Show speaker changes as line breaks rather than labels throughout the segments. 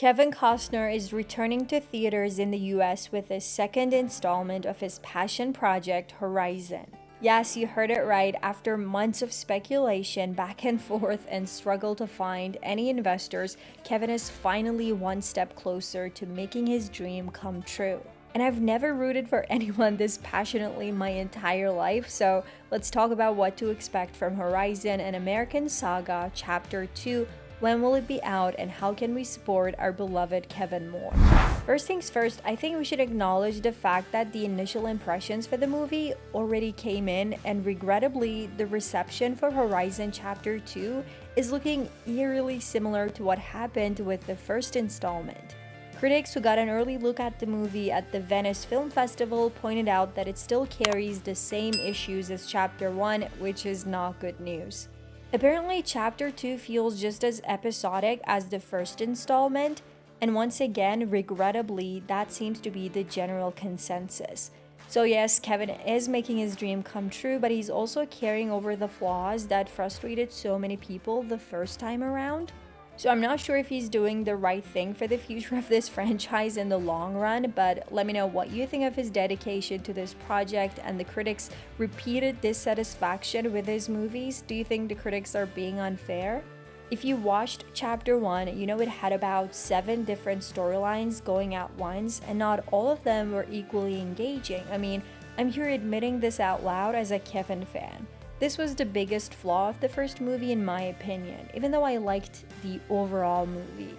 Kevin Costner is returning to theaters in the US with his second installment of his passion project, Horizon. Yes, you heard it right. After months of speculation, back and forth, and struggle to find any investors, Kevin is finally one step closer to making his dream come true. And I've never rooted for anyone this passionately my entire life, so let's talk about what to expect from Horizon, an American Saga, Chapter 2. When will it be out, and how can we support our beloved Kevin more? First things first, I think we should acknowledge the fact that the initial impressions for the movie already came in, and regrettably, the reception for Horizon Chapter 2 is looking eerily similar to what happened with the first installment. Critics who got an early look at the movie at the Venice Film Festival pointed out that it still carries the same issues as Chapter 1, which is not good news. Apparently, Chapter 2 feels just as episodic as the first installment, and once again, regrettably, that seems to be the general consensus. So yes, Kevin is making his dream come true, but he's also carrying over the flaws that frustrated so many people the first time around. So I'm not sure if he's doing the right thing for the future of this franchise in the long run, but let me know what you think of his dedication to this project and the critics' repeated dissatisfaction with his movies. Do you think the critics are being unfair? If you watched Chapter 1, you know it had about 7 different storylines going at once, and not all of them were equally engaging. I mean, I'm here admitting this out loud as a Kevin fan. This was the biggest flaw of the first movie in my opinion, even though I liked the overall movie.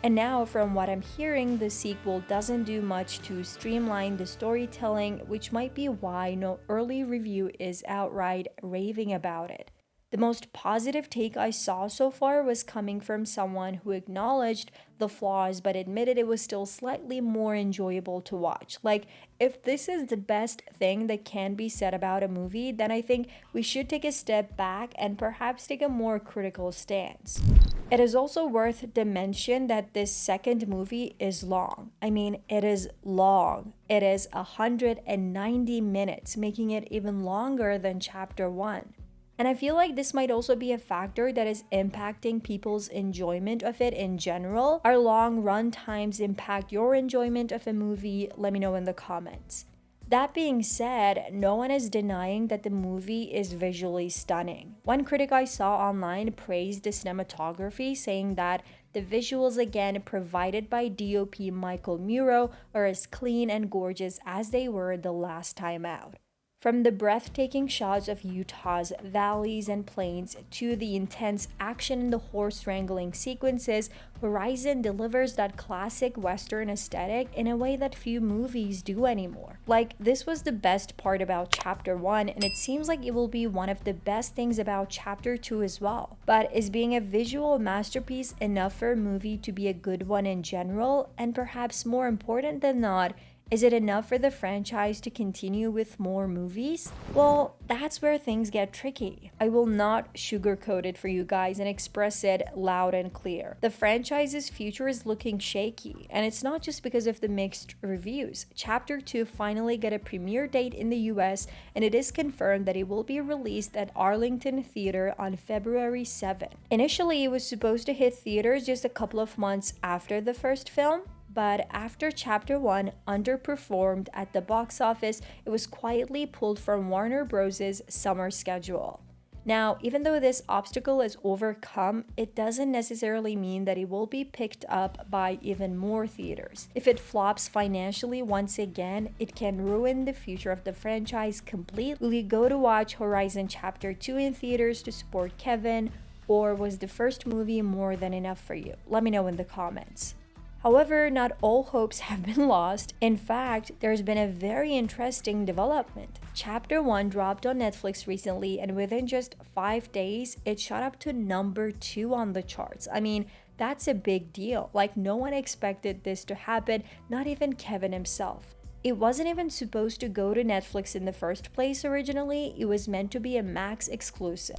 And now, from what I'm hearing, the sequel doesn't do much to streamline the storytelling, which might be why no early review is outright raving about it. The most positive take I saw so far was coming from someone who acknowledged the flaws but admitted it was still slightly more enjoyable to watch. Like, if this is the best thing that can be said about a movie, then I think we should take a step back and perhaps take a more critical stance. It is also worth the mention that this second movie is long. I mean, it is long. It is 190 minutes, making it even longer than Chapter 1. And I feel like this might also be a factor that is impacting people's enjoyment of it in general. Are long run times impact your enjoyment of a movie? Let me know in the comments. That being said, no one is denying that the movie is visually stunning. One critic I saw online praised the cinematography, saying that the visuals again provided by DOP Michael Muro are as clean and gorgeous as they were the last time out. From the breathtaking shots of Utah's valleys and plains to the intense action in the horse wrangling sequences, Horizon delivers that classic Western aesthetic in a way that few movies do anymore. Like, this was the best part about Chapter 1, and it seems like it will be one of the best things about Chapter 2 as well. But is being a visual masterpiece enough for a movie to be a good one in general? And perhaps more important than not, is it enough for the franchise to continue with more movies? Well, that's where things get tricky. I will not sugarcoat it for you guys and express it loud and clear. The franchise's future is looking shaky, and it's not just because of the mixed reviews. Chapter 2 finally got a premiere date in the US, and it is confirmed that it will be released at Arlington Theater on February 7. Initially, it was supposed to hit theaters just a couple of months after the first film, but after Chapter 1 underperformed at the box office, it was quietly pulled from Warner Bros.' summer schedule. Now, even though this obstacle is overcome, it doesn't necessarily mean that it will be picked up by even more theaters. If it flops financially once again, it can ruin the future of the franchise completely. Will you go to watch Horizon Chapter 2 in theaters to support Kevin, or was the first movie more than enough for you? Let me know in the comments. However, not all hopes have been lost. In fact, there's been a very interesting development. Chapter 1 dropped on Netflix recently, and within just 5 days, it shot up to number 2 on the charts. I mean, that's a big deal. Like, no one expected this to happen, not even Kevin himself. It wasn't even supposed to go to Netflix in the first place originally. It was meant to be a Max exclusive.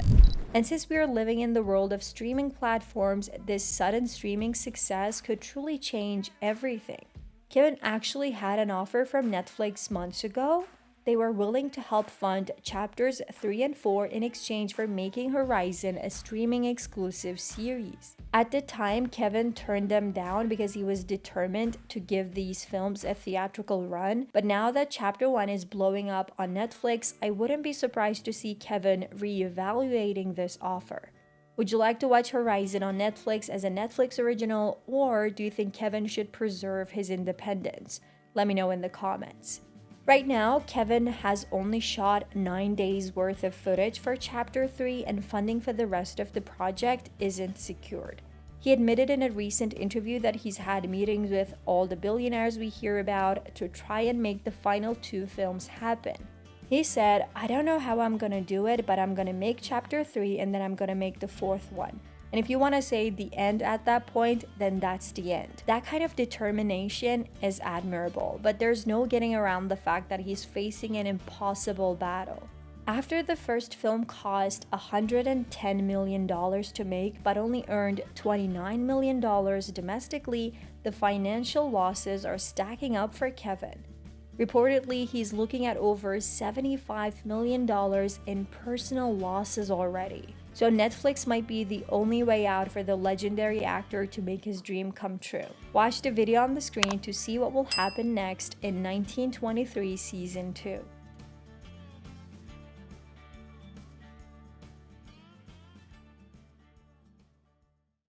And since we are living in the world of streaming platforms, this sudden streaming success could truly change everything. Kevin actually had an offer from Netflix months ago, They were willing to help fund chapters 3 and 4 in exchange for making Horizon a streaming exclusive series. At the time, Kevin turned them down because he was determined to give these films a theatrical run, but now that chapter 1 is blowing up on Netflix, I wouldn't be surprised to see Kevin reevaluating this offer. Would you like to watch Horizon on Netflix as a Netflix original, or do you think Kevin should preserve his independence? Let me know in the comments. Right now, Kevin has only shot 9 days worth of footage for Chapter 3 and funding for the rest of the project isn't secured. He admitted in a recent interview that he's had meetings with all the billionaires we hear about to try and make the final 2 films happen. He said, "I don't know how I'm gonna do it, but I'm gonna make Chapter 3 and then I'm gonna make the 4th one. And if you want to say the end at that point, then that's the end." That kind of determination is admirable, but there's no getting around the fact that he's facing an impossible battle. After the first film cost $110 million to make but only earned $29 million domestically, the financial losses are stacking up for Kevin. Reportedly, he's looking at over $75 million in personal losses already. So Netflix might be the only way out for the legendary actor to make his dream come true. Watch the video on the screen to see what will happen next in 1923 Season 2.